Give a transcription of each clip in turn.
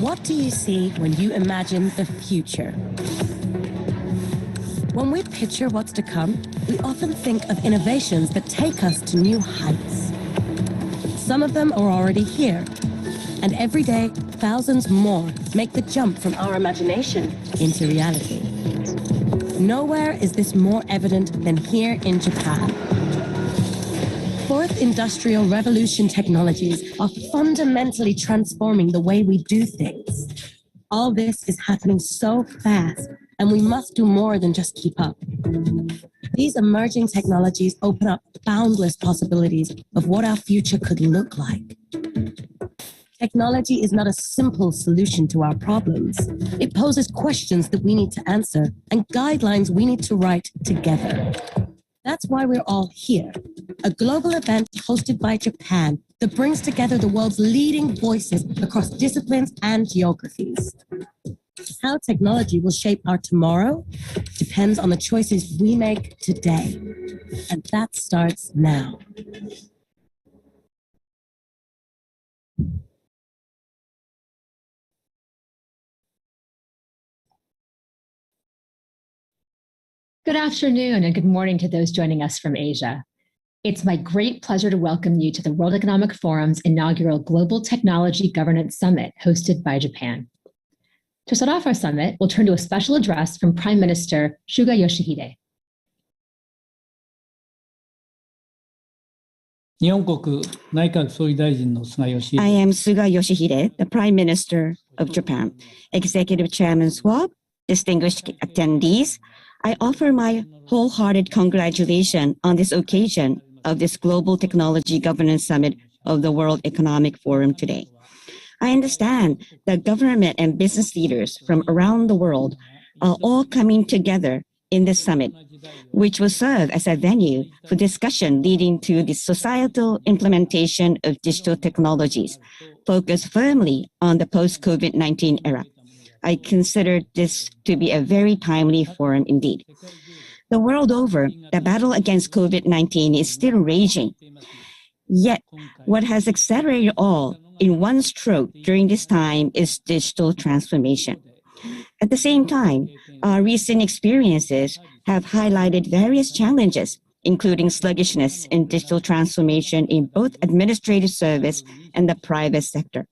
What do you see when you imagine the future? When we picture what's to come, we often think of innovations that take us to new heights. Some of them are already here, and every day, thousands more make the jump from our imagination into reality. Nowhere is this more evident than here in Japan. Fourth Industrial Revolution technologies are fundamentally transforming the way we do things. All this is happening so fast, and we must do more than just keep up. These emerging technologies open up boundless possibilities of what our future could look like. Technology is not a simple solution to our problems. It poses questions that we need to answer and guidelines we need to write together. That's why we're all here, a global event hosted by Japan that brings together the world's leading voices across disciplines and geographies. How technology will shape our tomorrow depends on the choices we make today, and that starts now. Good afternoon and good morning to those joining us from Asia. It's my great pleasure to welcome you to the World Economic Forum's inaugural Global Technology Governance Summit hosted by Japan. To start off our summit, we'll turn to a special address from Prime Minister Suga Yoshihide. I am Suga Yoshihide, the Prime Minister of Japan. Executive Chairman Schwab, distinguished attendees, I offer my wholehearted congratulations on this occasion of this Global Technology Governance Summit of the World Economic Forum today. I understand that government and business leaders from around the world are all coming together in this summit, which will serve as a venue for discussion leading to the societal implementation of digital technologies, focused firmly on the post-COVID-19 era. I consider this to be a very timely forum indeed. The world over, the battle against COVID-19 is still raging. Yet, what has accelerated all in one stroke during this time is digital transformation. At the same time, our recent experiences have highlighted various challenges, including sluggishness in digital transformation in both administrative service and the private sector.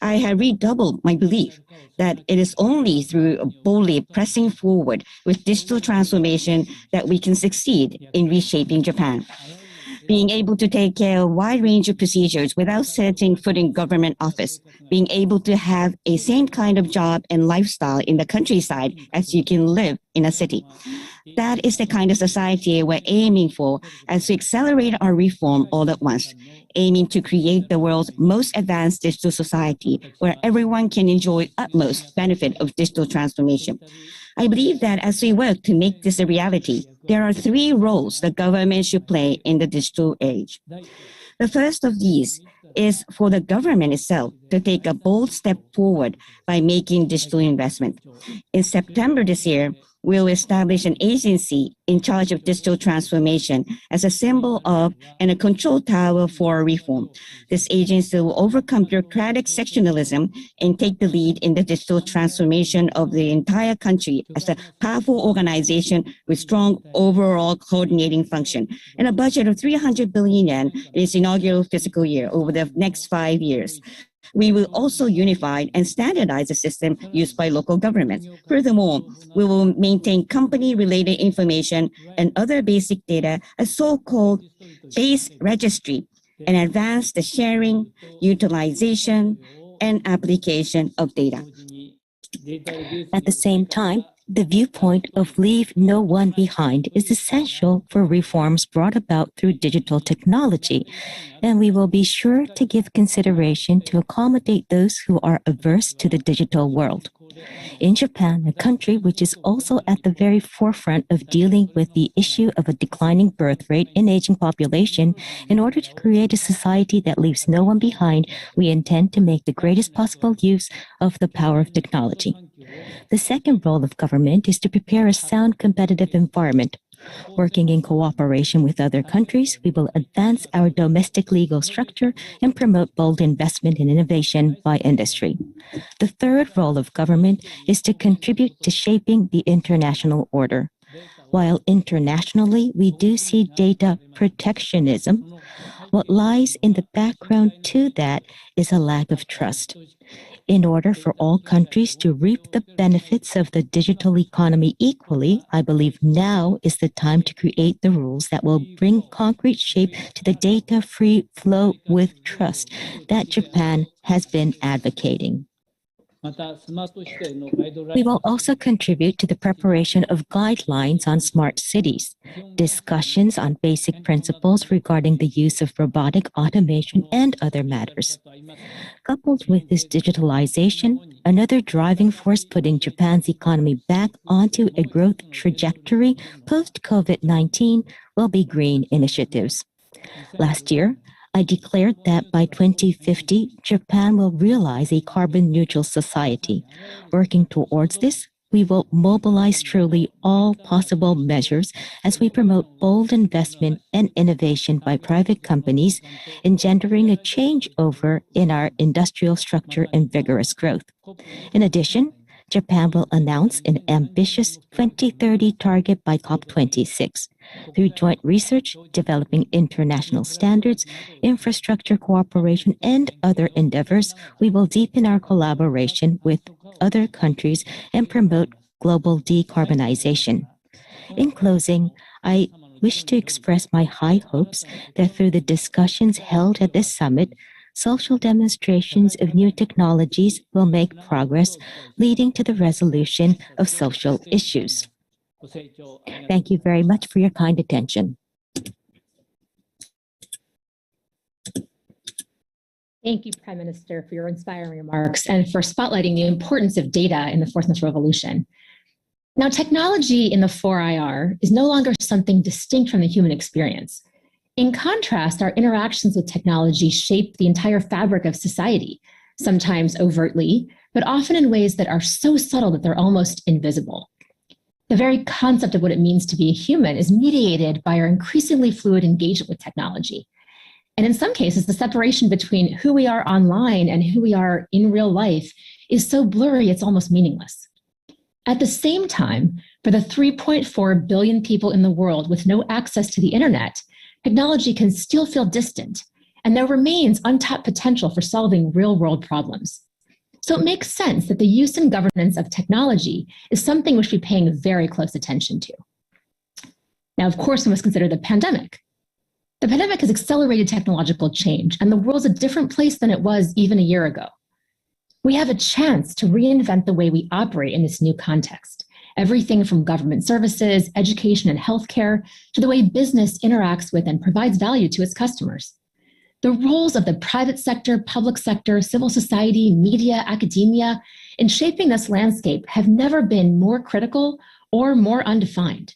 I have redoubled my belief that it is only through boldly pressing forward with digital transformation that we can succeed in reshaping Japan. Being able to take care of a wide range of procedures without setting foot in government office, being able to have a same kind of job and lifestyle in the countryside as you can live in a city. That is the kind of society we're aiming for as we accelerate our reform all at once, aiming to create the world's most advanced digital society where everyone can enjoy utmost benefit of digital transformation. I believe that as we work to make this a reality, there are three roles the government should play in the digital age. The first of these is for the government itself to take a bold step forward by making digital investment. In September this year, we'll establish an agency in charge of digital transformation as a symbol of and a control tower for reform. This agency will overcome bureaucratic sectionalism and take the lead in the digital transformation of the entire country as a powerful organization with strong overall coordinating function and a budget of 300 billion yen in its inaugural fiscal year over the next 5 years. We will also unify and standardize the system used by local governments. Furthermore, we will maintain company-related information and other basic data, a so-called base registry, and advance the sharing, utilization, and application of data. At the same time, the viewpoint of leave no one behind is essential for reforms brought about through digital technology, and we will be sure to give consideration to accommodate those who are averse to the digital world. In Japan, a country which is also at the very forefront of dealing with the issue of a declining birth rate and aging population, in order to create a society that leaves no one behind, we intend to make the greatest possible use of the power of technology. The second role of government is to prepare a sound competitive environment. Working in cooperation with other countries, we will advance our domestic legal structure and promote bold investment and innovation by industry. The third role of government is to contribute to shaping the international order. While internationally we do see data protectionism, what lies in the background to that is a lack of trust. In order for all countries to reap the benefits of the digital economy equally, I believe now is the time to create the rules that will bring concrete shape to the data-free flow with trust that Japan has been advocating. We will also contribute to the preparation of guidelines on smart cities, discussions on basic principles regarding the use of robotic automation and other matters. Coupled with this digitalization, another driving force putting Japan's economy back onto a growth trajectory post-COVID-19 will be green initiatives. Last year, I declared that by 2050, Japan will realize a carbon-neutral society. Working towards this, we will mobilize truly all possible measures as we promote bold investment and innovation by private companies, engendering a changeover in our industrial structure and vigorous growth. In addition, Japan will announce an ambitious 2030 target by COP26. Through joint research, developing international standards, infrastructure cooperation, and other endeavors, we will deepen our collaboration with other countries and promote global decarbonization. In closing, I wish to express my high hopes that through the discussions held at this summit, social demonstrations of new technologies will make progress, leading to the resolution of social issues. Thank you very much for your kind attention. Thank you, Prime Minister, for your inspiring remarks and for spotlighting the importance of data in the fourth industrial revolution. Now, technology in the 4IR is no longer something distinct from the human experience. In contrast, our interactions with technology shape the entire fabric of society, sometimes overtly, but often in ways that are so subtle that they're almost invisible. The very concept of what it means to be a human is mediated by our increasingly fluid engagement with technology. And in some cases, the separation between who we are online and who we are in real life is so blurry it's almost meaningless. At the same time, for the 3.4 billion people in the world with no access to the internet, technology can still feel distant, and there remains untapped potential for solving real-world problems. So it makes sense that the use and governance of technology is something we should be paying very close attention to. Now, of course, we must consider the pandemic. The pandemic has accelerated technological change, and the world's a different place than it was even a year ago. We have a chance to reinvent the way we operate in this new context. Everything from government services, education, and healthcare to the way business interacts with and provides value to its customers. The roles of the private sector, public sector, civil society, media, academia in shaping this landscape have never been more critical or more undefined.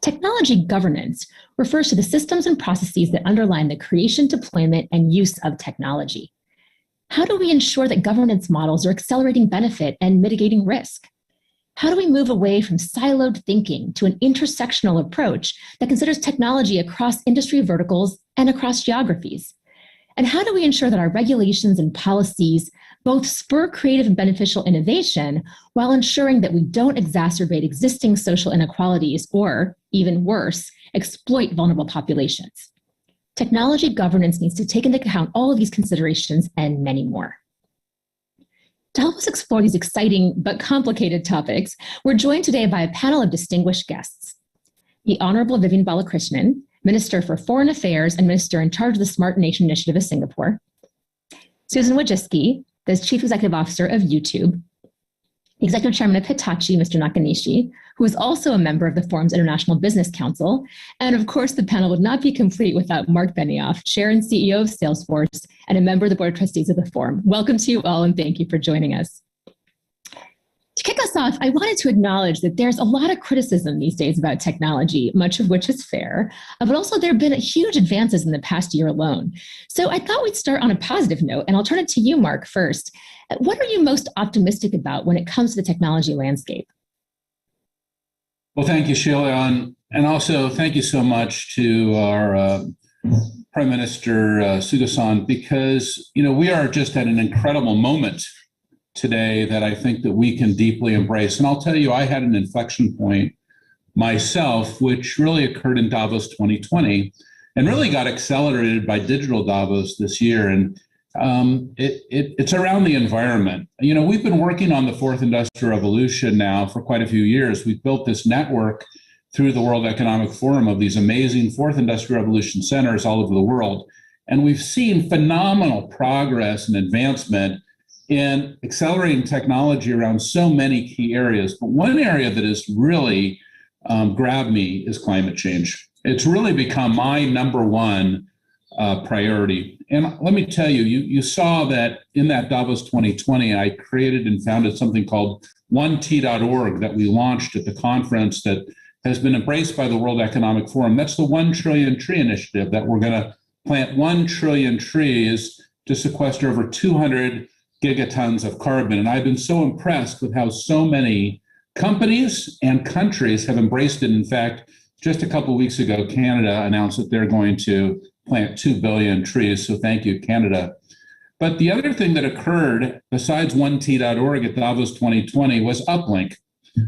Technology governance refers to the systems and processes that underlie the creation, deployment, and use of technology. How do we ensure that governance models are accelerating benefit and mitigating risk? How do we move away from siloed thinking to an intersectional approach that considers technology across industry verticals and across geographies? And how do we ensure that our regulations and policies both spur creative and beneficial innovation while ensuring that we don't exacerbate existing social inequalities or, even worse, exploit vulnerable populations? Technology governance needs to take into account all of these considerations and many more. To help us explore these exciting but complicated topics, we're joined today by a panel of distinguished guests. The Honorable Vivian Balakrishnan, Minister for Foreign Affairs and Minister in charge of the Smart Nation Initiative of Singapore. Susan Wojcicki, the Chief Executive Officer of YouTube. The Executive Chairman of Hitachi, Mr. Nakanishi, who is also a member of the Forum's International Business Council. And of course, the panel would not be complete without Marc Benioff, Chair and CEO of Salesforce, and a member of the Board of Trustees of the Forum. Welcome to you all, and thank you for joining us. To kick us off, I wanted to acknowledge that there's a lot of criticism these days about technology, much of which is fair, but also there have been huge advances in the past year alone. So I thought we'd start on a positive note, and I'll turn it to you, Marc, first. What are you most optimistic about when it comes to the technology landscape? Well, thank you, Sheila, and also thank you so much to our Prime Minister Suga-san, because we are just at an incredible moment today that I think that we can deeply embrace. And I'll tell you, I had an inflection point myself, which really occurred in Davos 2020, and really got accelerated by digital Davos this year. And it's around the environment. We've been working on the fourth industrial revolution now for quite a few years. We've built this network through the World Economic Forum of these amazing fourth industrial revolution centers all over the world. And we've seen phenomenal progress and advancement in accelerating technology around so many key areas. But one area that has really grabbed me is climate change. It's really become my number one priority. And let me tell you, you saw that in that Davos 2020, I created and founded something called 1T.org that we launched at the conference that has been embraced by the World Economic Forum. That's the 1 trillion tree initiative, that we're going to plant 1 trillion trees to sequester over 200 gigatons of carbon. And I've been so impressed with how so many companies and countries have embraced it. In fact, just a couple of weeks ago, Canada announced that they're going to plant 2 billion trees. So thank you, Canada. But the other thing that occurred besides 1T.org at Davos 2020 was Uplink.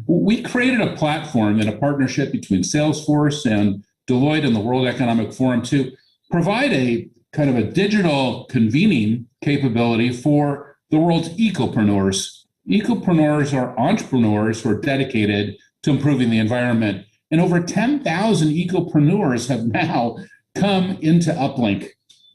We created a platform in a partnership between Salesforce and Deloitte and the World Economic Forum to provide a kind of a digital convening capability for the world's ecopreneurs. Ecopreneurs are entrepreneurs who are dedicated to improving the environment. And over 10,000 ecopreneurs have now come into Uplink.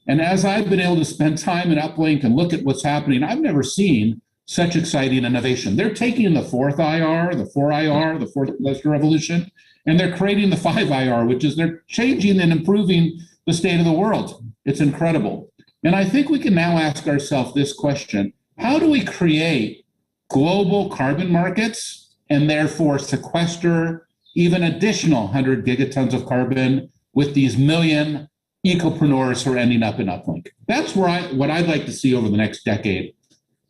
And as I've been able to spend time in Uplink and look at what's happening, I've never seen such exciting innovation. They're taking the fourth IR, the 4IR, the fourth industrial revolution, and they're creating the 5IR, which is they're changing and improving the state of the world. It's incredible. And I think we can now ask ourselves this question: how do we create global carbon markets and therefore sequester even additional 100 gigatons of carbon with these million ecopreneurs who are ending up in Uplink? That's what I'd like to see over the next decade.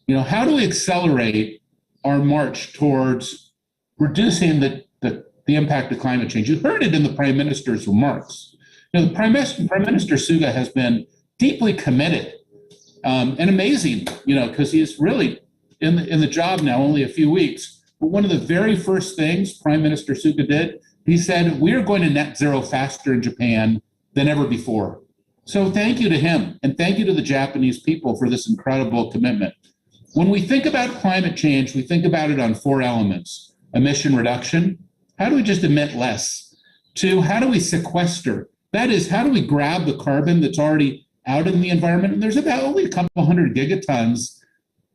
How do we accelerate our march towards reducing the impact of climate change? You heard it in the Prime Minister's remarks. The Prime Minister Suga has been deeply committed and amazing, because he's really in the job now only a few weeks. But one of the very first things Prime Minister Suga did, he said, we are going to net zero faster in Japan than ever before. So thank you to him, and thank you to the Japanese people for this incredible commitment. When we think about climate change, we think about it on 4 elements: emission reduction. How do we just emit less? 2, how do we sequester? That is, how do we grab the carbon that's already out in the environment? And there's about only a couple hundred gigatons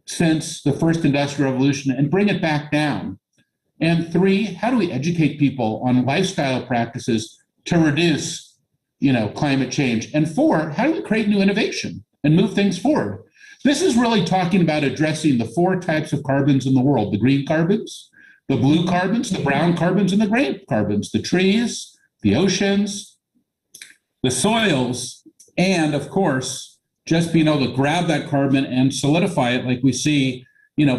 since the first industrial revolution, and bring it back down. And 3, how do we educate people on lifestyle practices to reduce, climate change? And 4, how do we create new innovation and move things forward? This is really talking about addressing the 4 types of carbons in the world: the green carbons, the blue carbons, the brown carbons, and the gray carbons, the trees, the oceans, the soils, and of course, just being able to grab that carbon and solidify it like we see,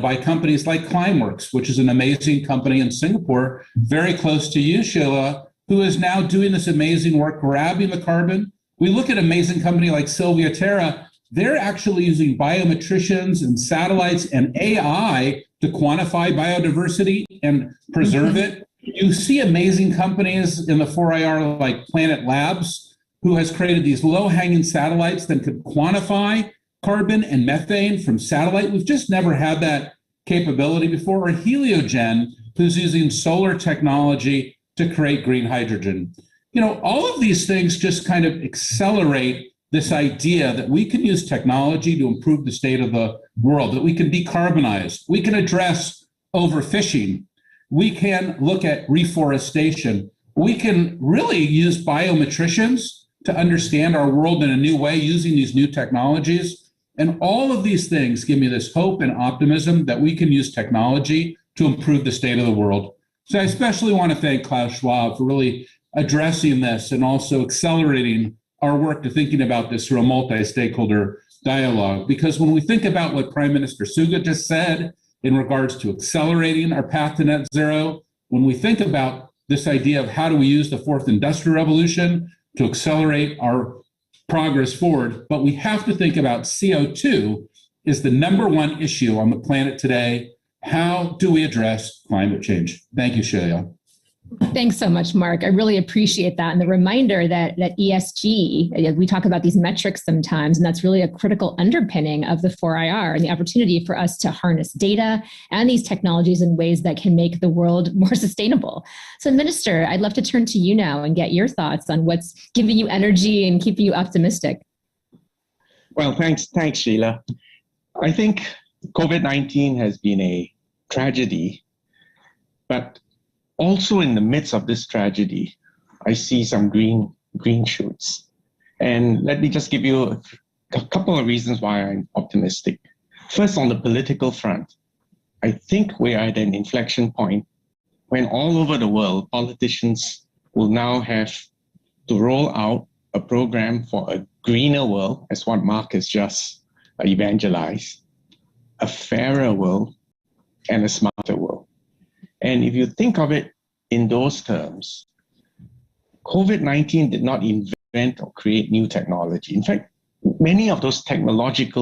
by companies like Climeworks, which is an amazing company in Singapore, very close to you, Sheila, who is now doing this amazing work, grabbing the carbon. We look at an amazing company like Sylvia Terra. They're actually using biometricians and satellites and AI to quantify biodiversity and preserve it. You see amazing companies in the 4IR like Planet Labs, who has created these low-hanging satellites that could quantify carbon and methane from satellite. We've just never had that capability before. Or Heliogen, who's using solar technology to create green hydrogen. All of these things just kind of accelerate this idea that we can use technology to improve the state of the world, that we can decarbonize, we can address overfishing, we can look at reforestation, we can really use biometricians to understand our world in a new way using these new technologies. And all of these things give me this hope and optimism that we can use technology to improve the state of the world. So I especially want to thank Klaus Schwab for really addressing this and also accelerating our work to thinking about this through a multi-stakeholder dialogue. Because when we think about what Prime Minister Suga just said in regards to accelerating our path to net zero, when we think about this idea of how do we use the fourth industrial revolution to accelerate our progress forward. But we have to think about CO2 is the number one issue on the planet today. How do we address climate change? Thank you, Sheila. Thanks so much, Marc. I really appreciate that. And the reminder that ESG, we talk about these metrics sometimes, and that's really a critical underpinning of the 4IR and the opportunity for us to harness data and these technologies in ways that can make the world more sustainable. So, Minister, I'd love to turn to you now and get your thoughts on what's giving you energy and keeping you optimistic. Well, thanks, Sheila. I think COVID-19 has been a tragedy, but also in the midst of this tragedy, I see some green shoots. And let me just give you a couple of reasons why I'm optimistic. First, on the political front, I think we're at an inflection point when all over the world, politicians will now have to roll out a program for a greener world, as what Marc has just evangelized, a fairer world, and a smarter world. And if you think of it in those terms, COVID-19 did not invent or create new technology. In fact, many of those technologies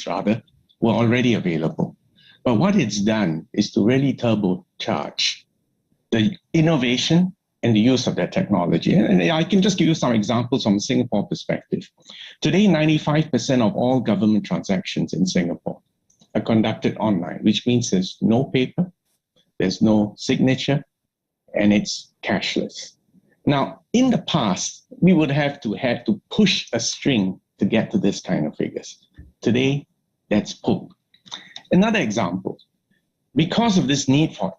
were already available. But what it's done is to really turbocharge the innovation and the use of that technology. And I can just give you some examples from a Singapore perspective. Today, 95% of all government transactions in Singapore are conducted online, which means there's no paper, there's no signature, and it's cashless. Now, in the past, we would have to push a string to get to this kind of figures. Today, that's pulled. Another example, because of this need for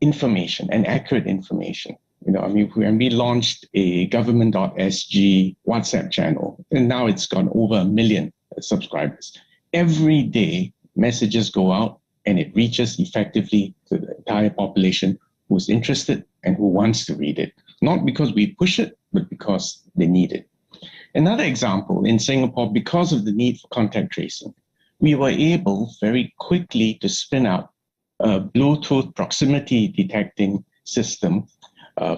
information and accurate information, when we launched a government.sg WhatsApp channel, and now it's got over 1 million subscribers. Every day, messages go out and it reaches effectively to the entire population who's interested and who wants to read it. Not because we push it, but because they need it. Another example, in Singapore, because of the need for contact tracing, we were able very quickly to spin out a Bluetooth proximity detecting system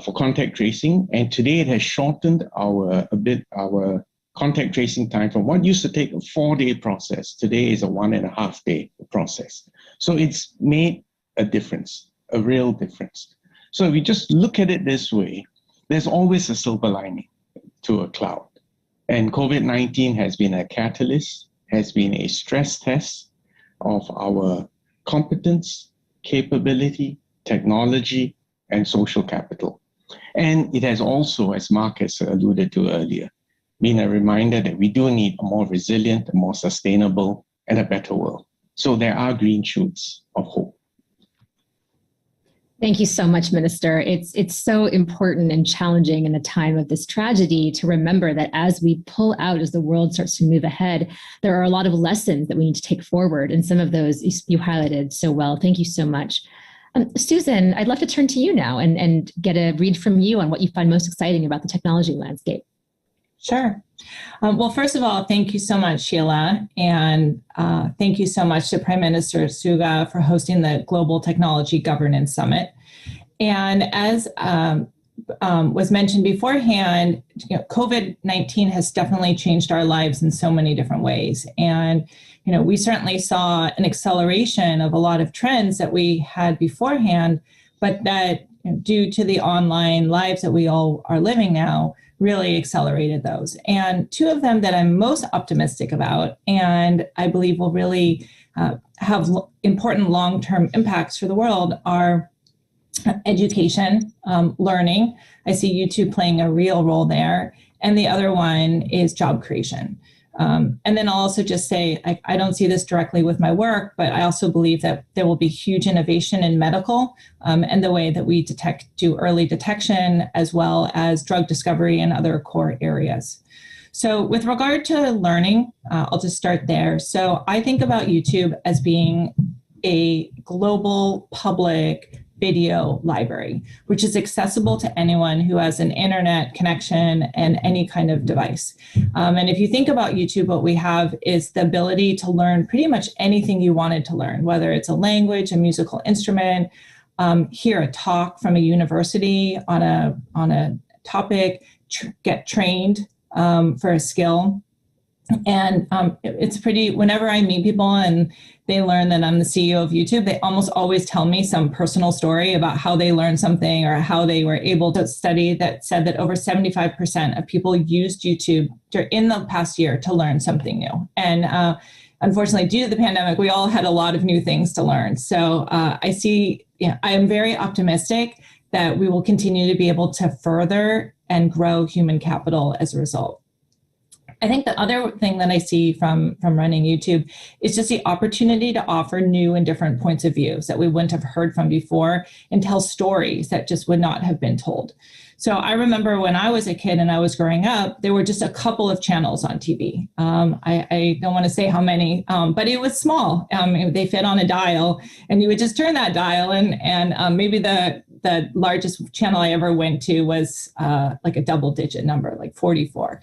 for contact tracing. And today it has shortened our contact tracing time from what used to take a 4-day process. Today is a 1.5 day process. So it's made a difference, a real difference. So if we just look at it this way, there's always a silver lining to a cloud. And COVID-19 has been a catalyst, has been a stress test of our competence, capability, technology, and social capital. And it has also, as Marc has alluded to earlier, been a reminder that we do need a more resilient, a more sustainable, and a better world. So there are green shoots of hope. Thank you so much, Minister. It's so important and challenging in the time of this tragedy to remember that as we pull out, as the world starts to move ahead, there are a lot of lessons that we need to take forward. And some of those you highlighted so well. Thank you so much. Susan, I'd love to turn to you now and get a read from you on what you find most exciting about the technology landscape. Sure. Well, first of all, thank you so much, Sheila. And thank you so much to Prime Minister Suga for hosting the Global Technology Governance Summit. And as was mentioned beforehand, COVID-19 has definitely changed our lives in so many different ways. And we certainly saw an acceleration of a lot of trends that we had beforehand, but that due to the online lives that we all are living now, really accelerated those. And two of them that I'm most optimistic about, and I believe will really have important long-term impacts for the world, are education, learning. I see YouTube playing a real role there. And the other one is job creation. And then I'll also just say, I don't see this directly with my work, but I also believe that there will be huge innovation in medical and the way that we do early detection, as well as drug discovery and other core areas. So with regard to learning, I'll just start there. So I think about YouTube as being a global public video library, which is accessible to anyone who has an internet connection and any kind of device. And if you think about YouTube, what we have is the ability to learn pretty much anything you wanted to learn, whether it's a language, a musical instrument, hear a talk from a university on a topic, get trained for a skill. And it's pretty, whenever I meet people and they learn that I'm the CEO of YouTube, they almost always tell me some personal story about how they learned something or how they were able to study that said that over 75% of people used YouTube in the past year to learn something new. And unfortunately, due to the pandemic, we all had a lot of new things to learn. So I am very optimistic that we will continue to be able to further and grow human capital as a result. I think the other thing that I see from running YouTube is just the opportunity to offer new and different points of views that we wouldn't have heard from before and tell stories that just would not have been told. So I remember when I was a kid and I was growing up, there were just a couple of channels on TV. I don't want to say how many, but it was small. They fit on a dial and you would just turn that dial and maybe the largest channel I ever went to was like a double digit number, like 44.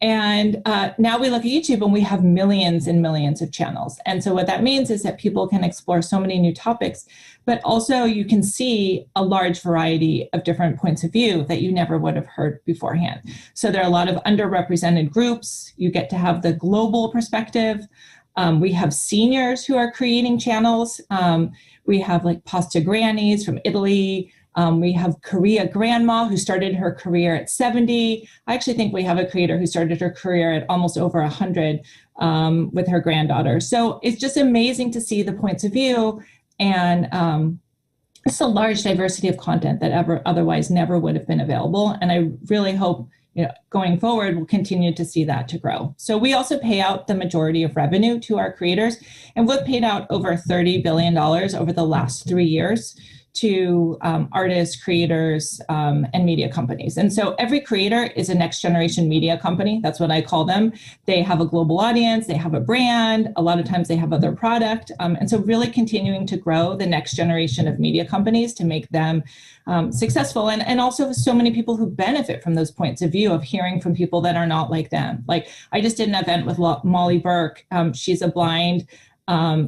And now we look at YouTube and we have millions and millions of channels. And so what that means is that people can explore so many new topics, but also you can see a large variety of different points of view that you never would have heard beforehand. So there are a lot of underrepresented groups. You get to have the global perspective. We have seniors who are creating channels. We have like Pasta Grannies from Italy. We have Korea Grandma who started her career at 70. I actually think we have a creator who started her career at almost over 100 with her granddaughter. So it's just amazing to see the points of view and it's a large diversity of content that otherwise never would have been available. And I really hope going forward, we'll continue to see that to grow. So we also pay out the majority of revenue to our creators, and we've paid out over $30 billion over the last 3 years to artists, creators, and media companies. And so every creator is a next generation media company. That's what I call them. They have a global audience, they have a brand, a lot of times they have other product. And so really continuing to grow the next generation of media companies to make them successful. And also so many people who benefit from those points of view of hearing from people that are not like them. Like I just did an event with Molly Burke. She's a blind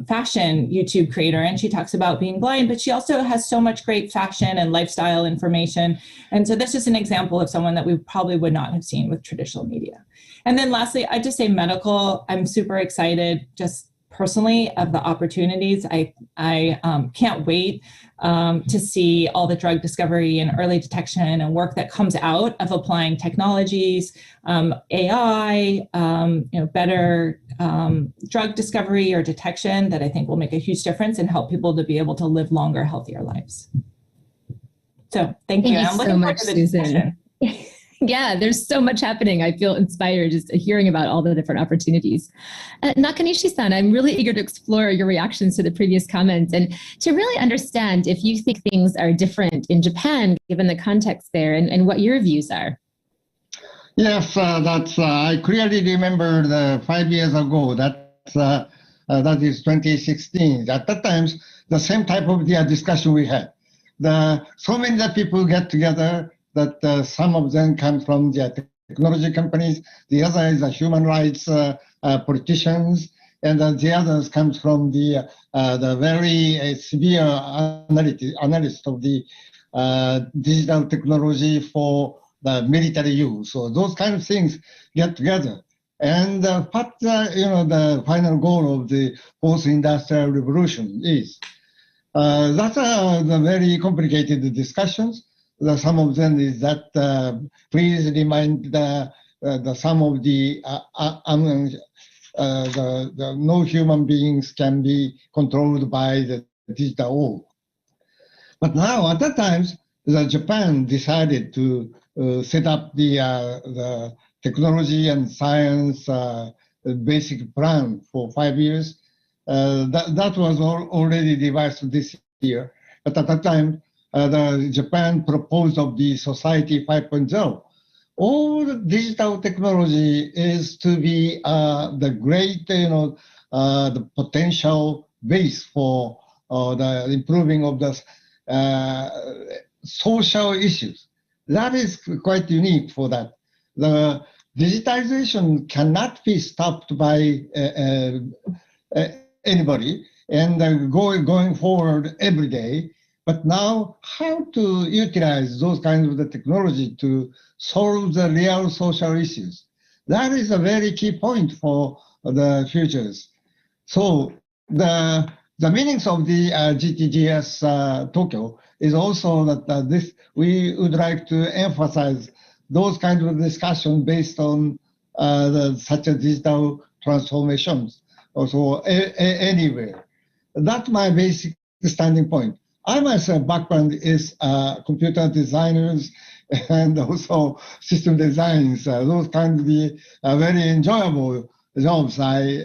fashion YouTube creator, and she talks about being blind, but she also has so much great fashion and lifestyle information. And so this is an example of someone that we probably would not have seen with traditional media. And then lastly, I'd just say medical. I'm super excited just personally of the opportunities. I can't wait to see all the drug discovery and early detection and work that comes out of applying technologies, AI, better drug discovery or detection that I think will make a huge difference and help people to be able to live longer, healthier lives. So thank you. I'm looking forward to the discussion. Yeah, there's so much happening. I feel inspired just hearing about all the different opportunities. Nakanishi-san, I'm really eager to explore your reactions to the previous comments and to really understand if you think things are different in Japan, given the context there, and what your views are. Yes, I clearly remember 5 years ago, that is 2016. At that time, the same type of discussion we had. So many people get together, that some of them come from the technology companies, the other is the human rights politicians, and the others comes from the very severe analyst of the digital technology for the military use. So those kind of things get together. And what the final goal of the fourth industrial revolution is. That's the very complicated discussions. Some of them is that please remind some of the no human beings can be controlled by the digital world. But now at that time, Japan decided to set up the technology and science basic plan for 5 years. That was already devised this year. But at that time, the Japan proposed of the Society 5.0. All digital technology is to be the great, the potential base for the improving of the social issues. That is quite unique for that. The digitalization cannot be stopped by anybody, and going forward every day. But now, how to utilize those kinds of the technology to solve the real social issues? That is a very key point for the futures. So the meanings of the GTGS Tokyo is also that we would like to emphasize those kinds of discussion based on such a digital transformations also anywhere. That's my basic standing point. I myself background is computer designers and also system designs. Those kind of the very enjoyable jobs I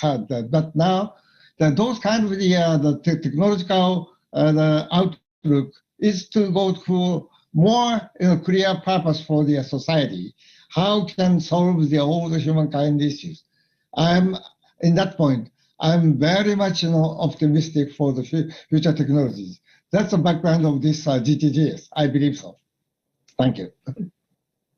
had. But now those kind of the technological the outlook is to go to more clear purpose for the society. How can solve all the humankind issues? I'm in that point. I'm very much optimistic for the future technologies. That's the background of this GTGS. I believe so. Thank you.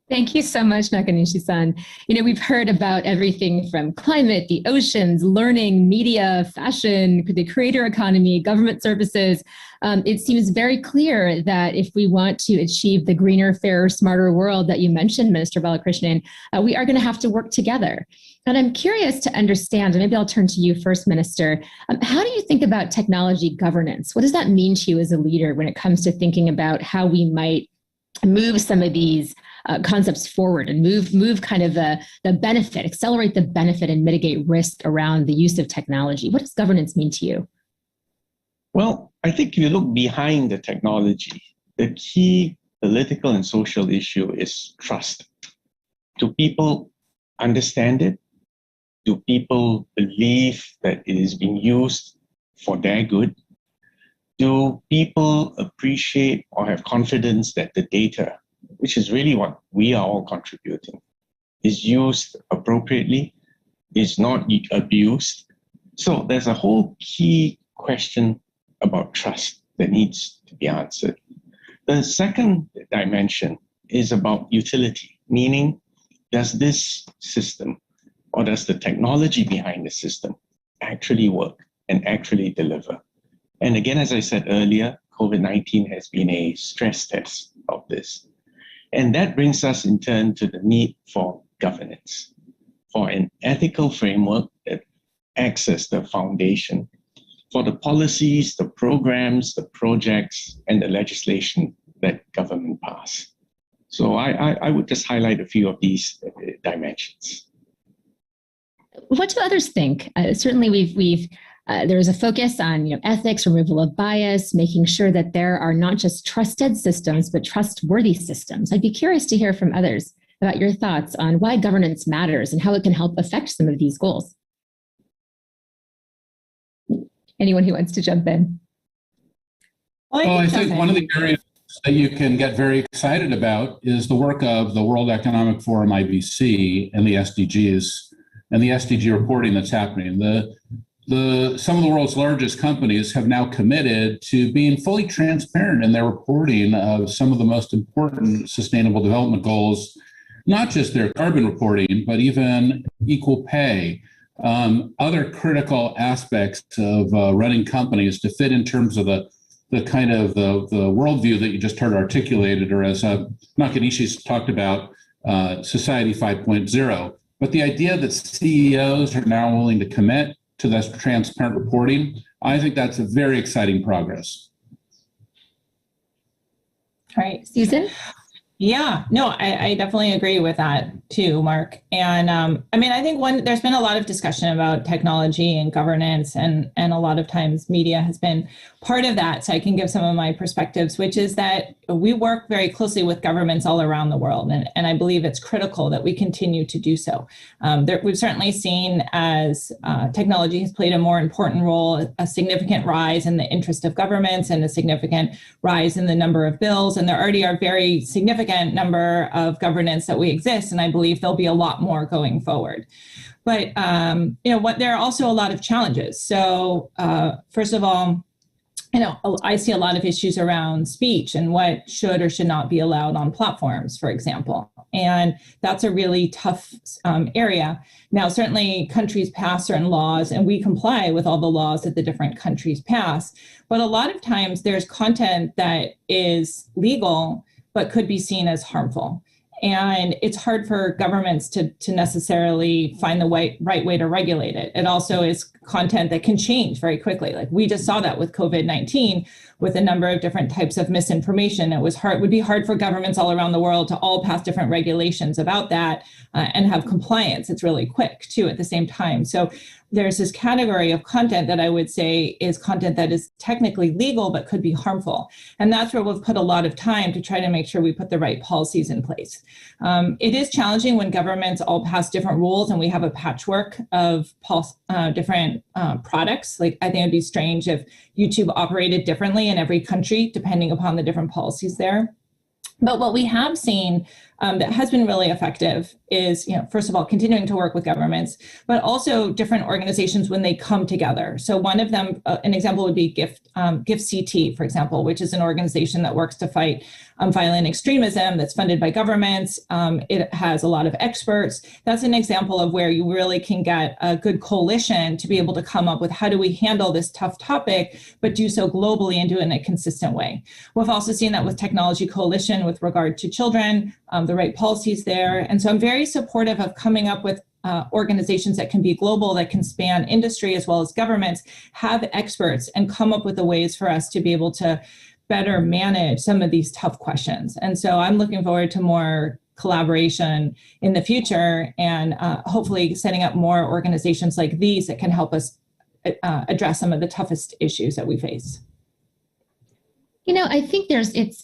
Thank you so much, Nakanishi-san. We've heard about everything from climate, the oceans, learning, media, fashion, the creator economy, government services. It seems very clear that if we want to achieve the greener, fairer, smarter world that you mentioned, Minister Balakrishnan, we are going to have to work together. And I'm curious to understand, and maybe I'll turn to you first, Minister, how do you think about technology governance? What does that mean to you as a leader when it comes to thinking about how we might move some of these concepts forward and move kind of the benefit, accelerate the benefit and mitigate risk around the use of technology? What does governance mean to you? Well, I think if you look behind the technology, the key political and social issue is trust. Do people understand it? Do people believe that it is being used for their good? Do people appreciate or have confidence that the data, which is really what we are all contributing, is used appropriately, is not abused? So there's a whole key question about trust that needs to be answered. The second dimension is about utility, meaning does this system or does the technology behind the system actually work and actually deliver? And again, as I said earlier, COVID-19 has been a stress test of this. And that brings us in turn to the need for governance, for an ethical framework that acts as the foundation for the policies, the programs, the projects, and the legislation that government pass. So I would just highlight a few of these dimensions. What do others think? Certainly, there's a focus on ethics, removal of bias, making sure that there are not just trusted systems, but trustworthy systems. I'd be curious to hear from others about your thoughts on why governance matters and how it can help affect some of these goals. Anyone who wants to jump in? Well, I think one of the areas that you can get very excited about is the work of the World Economic Forum, IBC, and the SDGs and the SDG reporting that's happening. Some of the world's largest companies have now committed to being fully transparent in their reporting of some of the most important sustainable development goals, not just their carbon reporting, but even equal pay, other critical aspects of running companies to fit in terms of the kind of the worldview that you just heard articulated, or as Nakanishi's talked about, Society 5.0. But the idea that CEOs are now willing to commit to this transparent reporting, I think that's a very exciting progress. All right, Susan? Yeah, no, I definitely agree with that too, Marc. And I think there's been a lot of discussion about technology and governance, and a lot of times media has been part of that. So I can give some of my perspectives, which is that we work very closely with governments all around the world. And I believe it's critical that we continue to do so. We've certainly seen as technology has played a more important role, a significant rise in the interest of governments and a significant rise in the number of bills. And there already are very significant number of governance that we exist. And I believe there'll be a lot more going forward. But, there are also a lot of challenges. So first of all, I see a lot of issues around speech and what should or should not be allowed on platforms, for example. And that's a really tough area. Now, certainly countries pass certain laws and we comply with all the laws that the different countries pass. But a lot of times there's content that is legal, but could be seen as harmful. And it's hard for governments to necessarily find the right way to regulate it. It also is content that can change very quickly. Like we just saw that with COVID-19, with a number of different types of misinformation. It would be hard for governments all around the world to all pass different regulations about that and have compliance. It's really quick too at the same time. So there's this category of content that I would say is content that is technically legal, but could be harmful. And that's where we've put a lot of time to try to make sure we put the right policies in place. It is challenging when governments all pass different rules and we have a patchwork of different products. Like I think it'd be strange if YouTube operated differently in every country, depending upon the different policies there. But what we have seen that has been really effective is, first of all, continuing to work with governments, but also different organizations when they come together. So one of them, an example would be GIFCT, for example, which is an organization that works to fight violent extremism that's funded by governments. It has a lot of experts. That's an example of where you really can get a good coalition to be able to come up with how do we handle this tough topic, but do so globally and do it in a consistent way. We've also seen that with Technology Coalition with regard to children, the right policies there. And so I'm very supportive of coming up with organizations that can be global, that can span industry as well as governments, have experts, and come up with the ways for us to be able to better manage some of these tough questions. And so I'm looking forward to more collaboration in the future and hopefully setting up more organizations like these that can help us address some of the toughest issues that we face. I think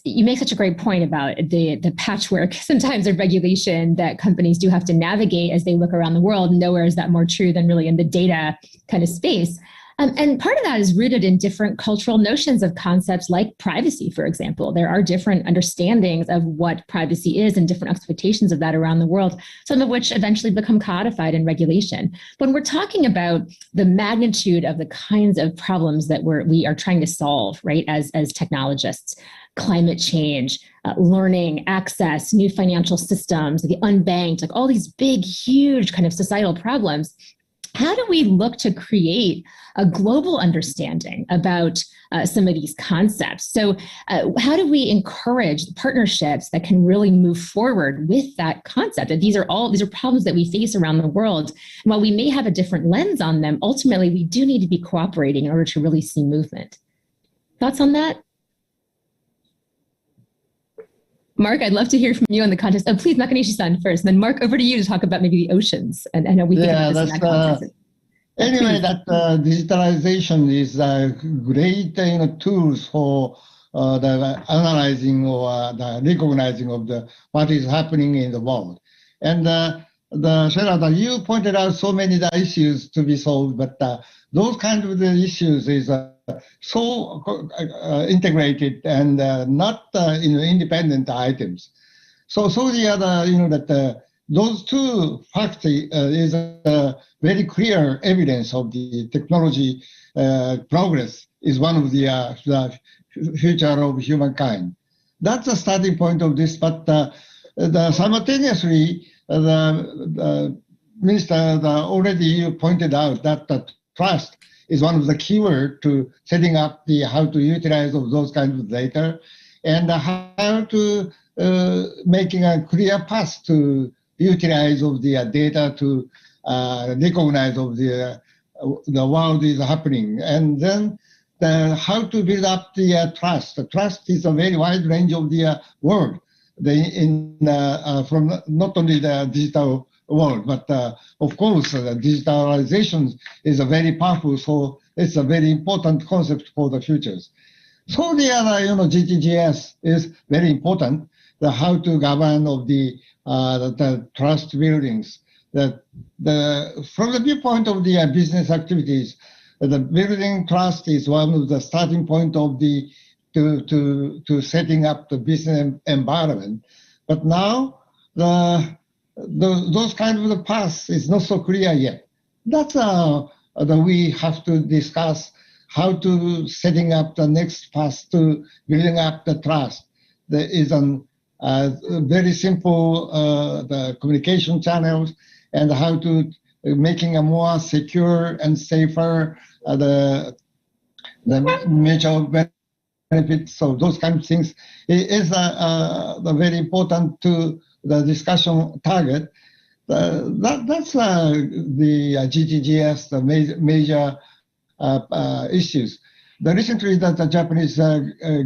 you make such a great point about the patchwork sometimes of regulation that companies do have to navigate as they look around the world. Nowhere is that more true than really in the data kind of space. And part of that is rooted in different cultural notions of concepts like privacy, for example. There are different understandings of what privacy is and different expectations of that around the world, some of which eventually become codified in regulation. When we're talking about the magnitude of the kinds of problems that we are trying to solve, right, as technologists, climate change, learning, access, new financial systems, the unbanked, like all these big, huge kind of societal problems, how do we look to create a global understanding about some of these concepts? So how do we encourage partnerships that can really move forward with that concept? And these are problems that we face around the world. And while we may have a different lens on them, ultimately we do need to be cooperating in order to really see movement. Thoughts on that? Marc, I'd love to hear from you on the context. Oh, please, Nakanishi-san first. Then Marc, over to you to talk about maybe the oceans and how we think about this in that context. Anyway, that digitalization is a great tools for the analyzing or the recognizing of what is happening in the world. And Sheila, you pointed out so many issues to be solved, but those kind of issues is so integrated and not independent items. So the other that those two facts is very clear evidence of the technology progress is one of the future of humankind. That's the starting point of this. But simultaneously, the minister already pointed out that the trust is one of the keywords to setting up how to utilize of those kinds of data and how to making a clear path to utilize of the data to recognize of the world is happening. And then how to build up the trust. The trust is a very wide range of the world from not only the digital world, but of course, digitalization is a very powerful, so it's a very important concept for the futures. So the other, GTGS is very important. How to govern of the trust buildings. From the viewpoint of the business activities, the building trust is one of the starting point of to setting up the business environment. But now those kind of the paths is not so clear yet. That's we have to discuss how to setting up the next path to building up the trust. There is a very simple the communication channels and how to making a more secure and safer the mutual benefits. So those kind of things is the very important to the discussion target. That's the GTGS, the major issues. Recently, that the Japanese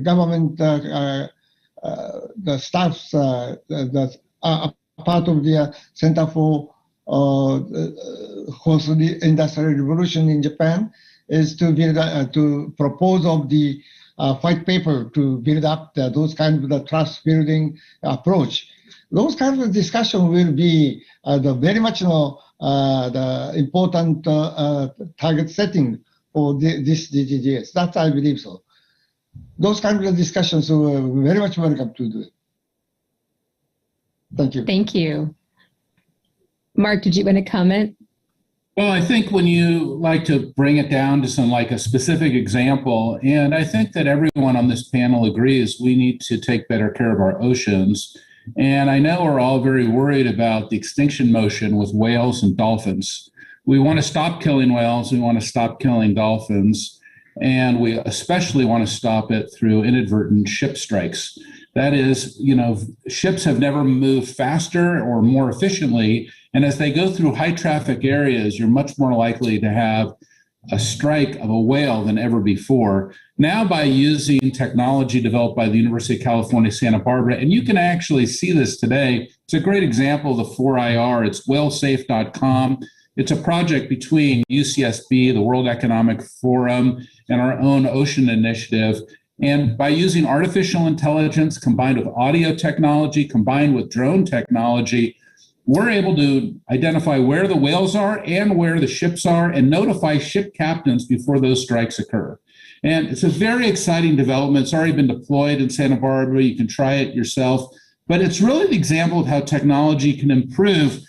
government, the staffs that are part of the Center for Fourth Industrial Revolution in Japan is to build to propose of the white paper to build up those kind of the trust building approach. Those kinds of discussion will be the very much the important target setting for this DGGS. That I believe so. Those kinds of discussions are very much welcome to do it. Thank you. Thank you. Marc, did you want to comment? Well, I think when you like to bring it down to some like a specific example, and I think that everyone on this panel agrees we need to take better care of our oceans. And I know we're all very worried about the extinction motion with whales and dolphins. We want to stop killing whales, we want to stop killing dolphins, and we especially want to stop it through inadvertent ship strikes. That is, ships have never moved faster or more efficiently, and as they go through high traffic areas, you're much more likely to have a strike of a whale than ever before. Now, by using technology developed by the University of California, Santa Barbara, and you can actually see this today, it's a great example of the 4IR. It's whalesafe.com. It's a project between UCSB, the World Economic Forum, and our own ocean initiative. And by using artificial intelligence combined with audio technology, combined with drone technology, we're able to identify where the whales are and where the ships are and notify ship captains before those strikes occur. And it's a very exciting development. It's already been deployed in Santa Barbara. You can try it yourself. But it's really an example of how technology can improve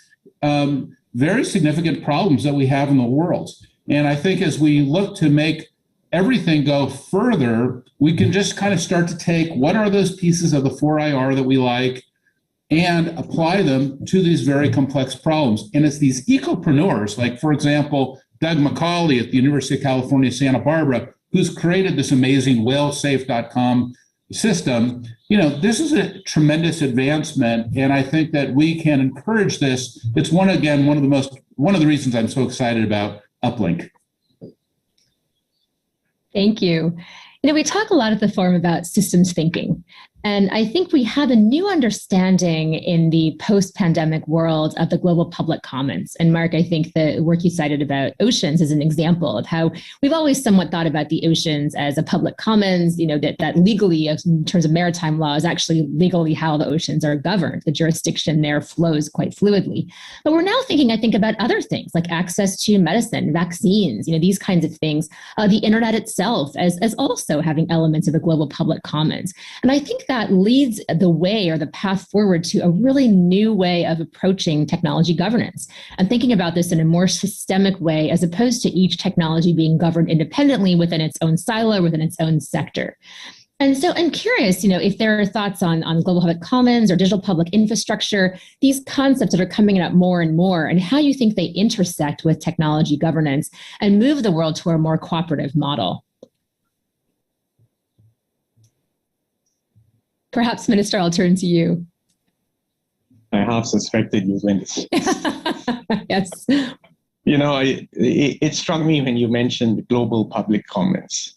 very significant problems that we have in the world. And I think as we look to make everything go further, we can just kind of start to take what are those pieces of the 4IR that we like and apply them to these very complex problems. And it's these ecopreneurs, like, for example, Doug McCauley at the University of California, Santa Barbara, who's created this amazing whalesafe.com system. This is a tremendous advancement, and I think that we can encourage this. It's one of the reasons I'm so excited about Uplink. Thank you. We talk a lot at the forum about systems thinking. And I think we have a new understanding in the post-pandemic world of the global public commons. And Marc, I think the work you cited about oceans is an example of how we've always somewhat thought about the oceans as a public commons, that legally, in terms of maritime law, is actually legally how the oceans are governed. The jurisdiction there flows quite fluidly. But we're now thinking, I think, about other things like access to medicine, vaccines, these kinds of things, the internet itself as also having elements of a global public commons. And I think that leads the way or the path forward to a really new way of approaching technology governance and thinking about this in a more systemic way, as opposed to each technology being governed independently within its own silo, within its own sector. And so I'm curious, if there are thoughts on global public commons or digital public infrastructure, these concepts that are coming up more and more, and how you think they intersect with technology governance and move the world to a more cooperative model. Perhaps, Minister, I'll turn to you. I half suspected you were going to say Yes. It struck me when you mentioned global public commons.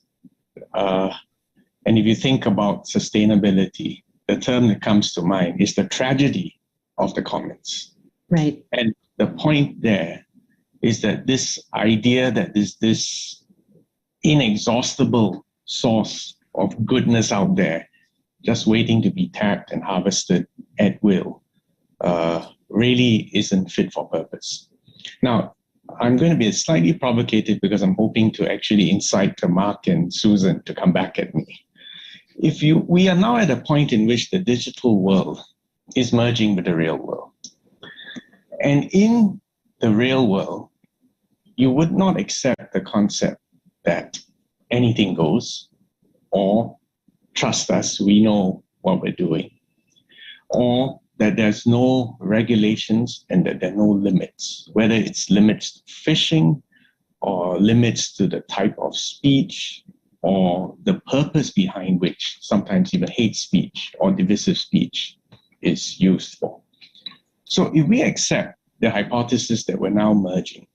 And if you think about sustainability, the term that comes to mind is the tragedy of the commons. Right. And the point there is that this idea that there's this inexhaustible source of goodness out there just waiting to be tapped and harvested at will, really isn't fit for purpose. Now, I'm going to be slightly provocative because I'm hoping to actually incite Marc and Susan to come back at me. We are now at a point in which the digital world is merging with the real world. And in the real world, you would not accept the concept that anything goes, or trust us, we know what we're doing, or that there's no regulations and that there are no limits, whether it's limits to phishing or limits to the type of speech or the purpose behind which sometimes even hate speech or divisive speech is used for. So if we accept the hypothesis that we're now merging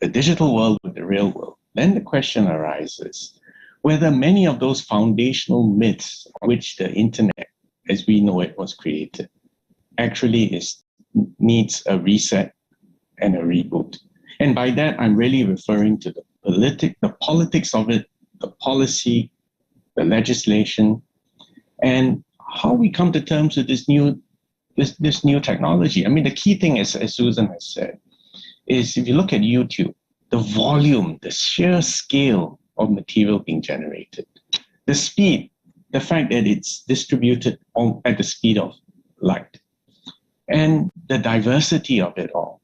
the digital world with the real world, then the question arises whether many of those foundational myths on which the internet as we know it was created actually needs a reset and a reboot. And by that, I'm really referring to the politics of it, the policy, the legislation, and how we come to terms with this new technology. I mean, the key thing is, as Susan has said, is if you look at YouTube, the volume, the sheer scale of material being generated, the speed, the fact that it's distributed at the speed of light, and the diversity of it all.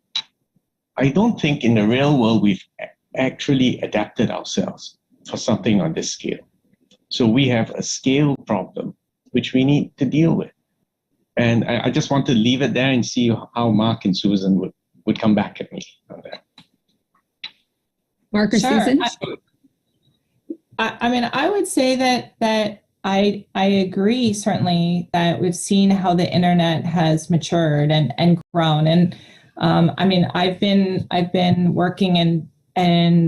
I don't think in the real world we've actually adapted ourselves for something on this scale. So we have a scale problem which we need to deal with. And I just want to leave it there and see how Marc and Susan would come back at me on that. Marc or Sure. Susan? I mean, I would say that I agree certainly that we've seen how the internet has matured and grown. And I mean, I've been working in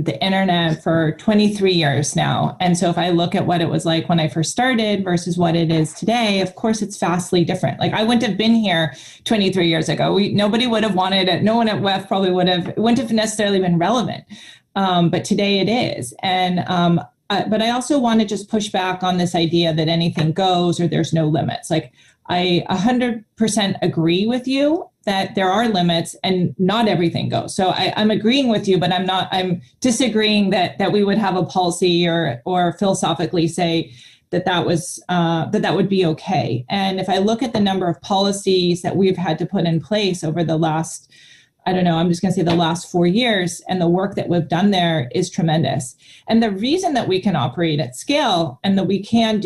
the internet for 23 years now. And so if I look at what it was like when I first started versus what it is today, of course, it's vastly different. Like I wouldn't have been here 23 years ago. Nobody would have wanted it. No one at WEF probably it wouldn't have necessarily been relevant. But today it is. And but I also want to just push back on this idea that anything goes or there's no limits. Like I 100% agree with you that there are limits and not everything goes. So I'm agreeing with you, but I'm disagreeing that we would have a policy or philosophically say that would be okay. And if I look at the number of policies that we've had to put in place over the last, I'm just going to say the last 4 years, and the work that we've done there is tremendous. And the reason that we can operate at scale and that we can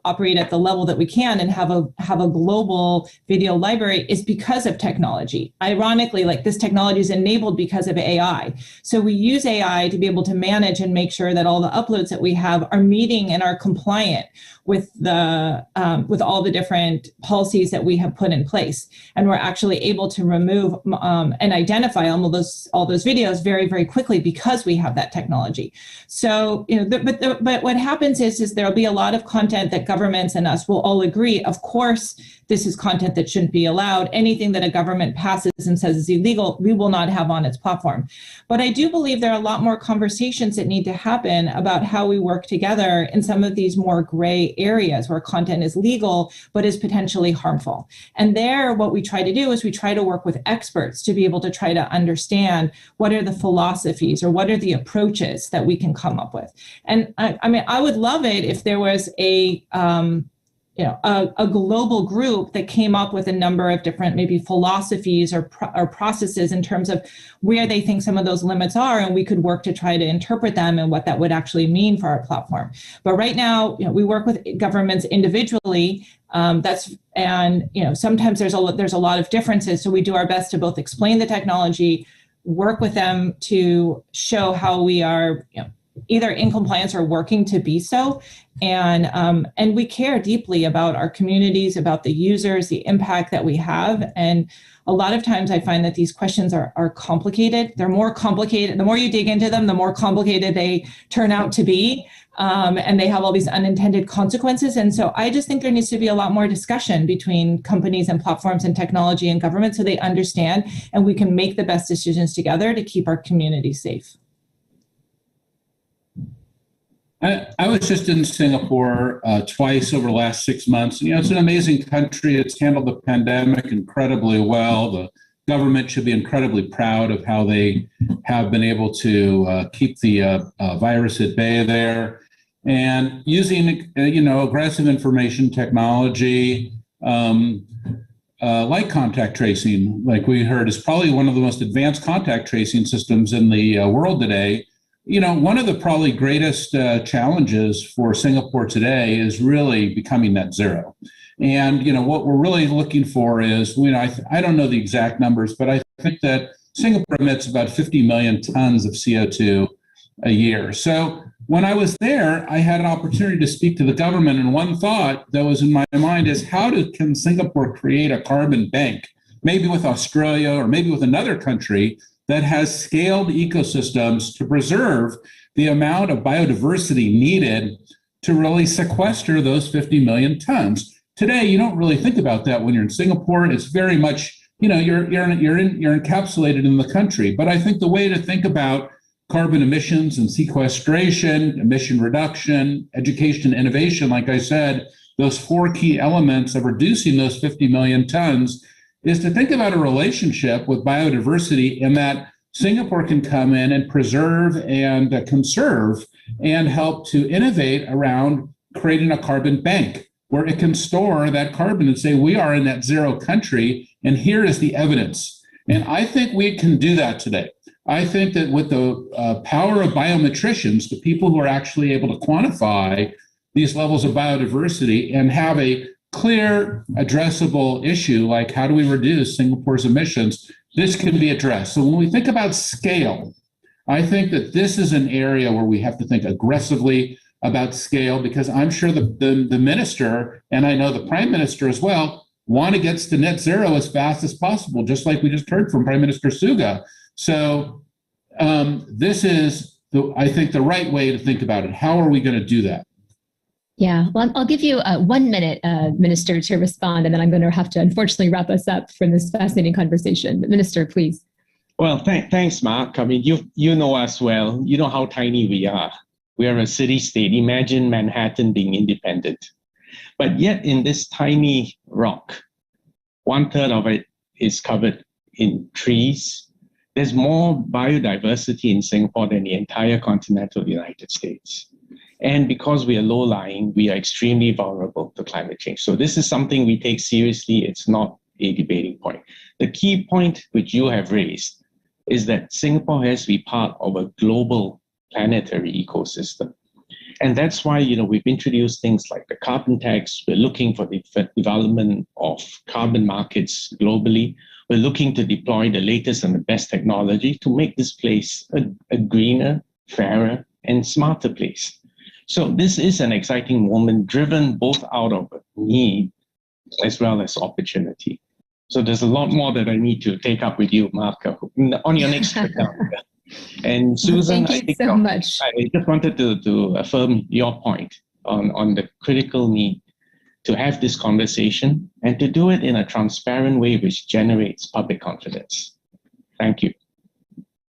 operate at the level that we can and have a global video library is because of technology. Ironically, like this technology is enabled because of AI. So we use AI to be able to manage and make sure that all the uploads that we have are meeting and are compliant with all the different policies that we have put in place. And we're actually able to remove and identify all those videos very, very quickly because we have that technology. So, but what happens is there'll be a lot of content that governments and us will all agree, of course, this is content that shouldn't be allowed. Anything that a government passes and says is illegal, we will not have on its platform. But I do believe there are a lot more conversations that need to happen about how we work together in some of these more gray areas where content is legal, but is potentially harmful. And there, what we try to do is we try to work with experts to be able to try to understand what are the philosophies or what are the approaches that we can come up with. And I would love it if there was a global group that came up with a number of different maybe philosophies or processes in terms of where they think some of those limits are, and we could work to try to interpret them and what that would actually mean for our platform. But right now, we work with governments individually. Sometimes there's a lot of differences. So we do our best to both explain the technology, work with them to show how we are, either in compliance or working to be so. And we care deeply about our communities, about the users, the impact that we have. And a lot of times I find that these questions are complicated. They're more complicated. The more you dig into them, the more complicated they turn out to be. And they have all these unintended consequences. And so I just think there needs to be a lot more discussion between companies and platforms and technology and government so they understand and we can make the best decisions together to keep our community safe. I was just in Singapore twice over the last 6 months. It's an amazing country. It's handled the pandemic incredibly well. The government should be incredibly proud of how they have been able to keep the virus at bay there. And using, aggressive information technology, like contact tracing, like we heard, is probably one of the most advanced contact tracing systems in the world today, one of the probably greatest challenges for Singapore today is really becoming net zero. And, what we're really looking for is, I don't know the exact numbers, but I think that Singapore emits about 50 million tons of CO2 a year. So when I was there, I had an opportunity to speak to the government. And one thought that was in my mind is, can Singapore create a carbon bank, maybe with Australia or maybe with another country that has scaled ecosystems to preserve the amount of biodiversity needed to really sequester those 50 million tons. Today, you don't really think about that when you're in Singapore. It's very much, you're encapsulated in the country. But I think the way to think about carbon emissions and sequestration, emission reduction, education, innovation, like I said, those four key elements of reducing those 50 million tons, is to think about a relationship with biodiversity in that Singapore can come in and preserve and conserve and help to innovate around creating a carbon bank where it can store that carbon and say, we are a net zero country, and here is the evidence. And I think we can do that today. I think that with the power of biometricians, the people who are actually able to quantify these levels of biodiversity and have a clear, addressable issue like how do we reduce Singapore's emissions, this can be addressed. So when we think about scale, I think that this is an area where we have to think aggressively about scale, because I'm sure the minister, and I know the prime minister as well, want to get to net zero as fast as possible, just like we just heard from Prime Minister Suga. So this is, I think, the right way to think about it. How are we going to do that? Yeah, well, I'll give you 1 minute, Minister, to respond, and then I'm going to have to unfortunately wrap us up from this fascinating conversation. But Minister, please. Well, thanks, Marc. I mean, you know us well. You know how tiny we are. We are a city-state. Imagine Manhattan being independent. But yet in this tiny rock, 1/3 of it is covered in trees. There's more biodiversity in Singapore than the entire continental United States. And because we are low-lying, we are extremely vulnerable to climate change. So this is something we take seriously. It's not a debating point. The key point which you have raised is that Singapore has to be part of a global planetary ecosystem. And that's why, we've introduced things like the carbon tax. We're looking for the development of carbon markets globally. We're looking to deploy the latest and the best technology to make this place a greener, fairer, and smarter place. So this is an exciting moment driven both out of need as well as opportunity. So there's a lot more that I need to take up with you, Marc, on your next trip down there. And Susan, thank you so much. I just wanted to affirm your point on the critical need to have this conversation and to do it in a transparent way which generates public confidence. Thank you.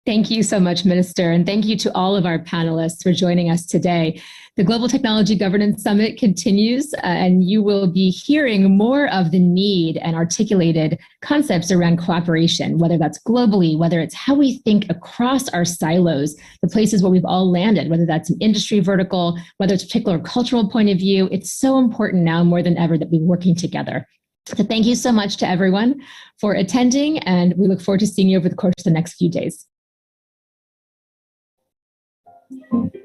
Thank you so much, Minister, and thank you to all of our panelists for joining us today. The Global Technology Governance Summit continues, and you will be hearing more of the need and articulated concepts around cooperation, whether that's globally, whether it's how we think across our silos, the places where we've all landed, whether that's an industry vertical, whether it's a particular cultural point of view. It's so important now more than ever that we're working together. So thank you so much to everyone for attending, and we look forward to seeing you over the course of the next few days. Thank you.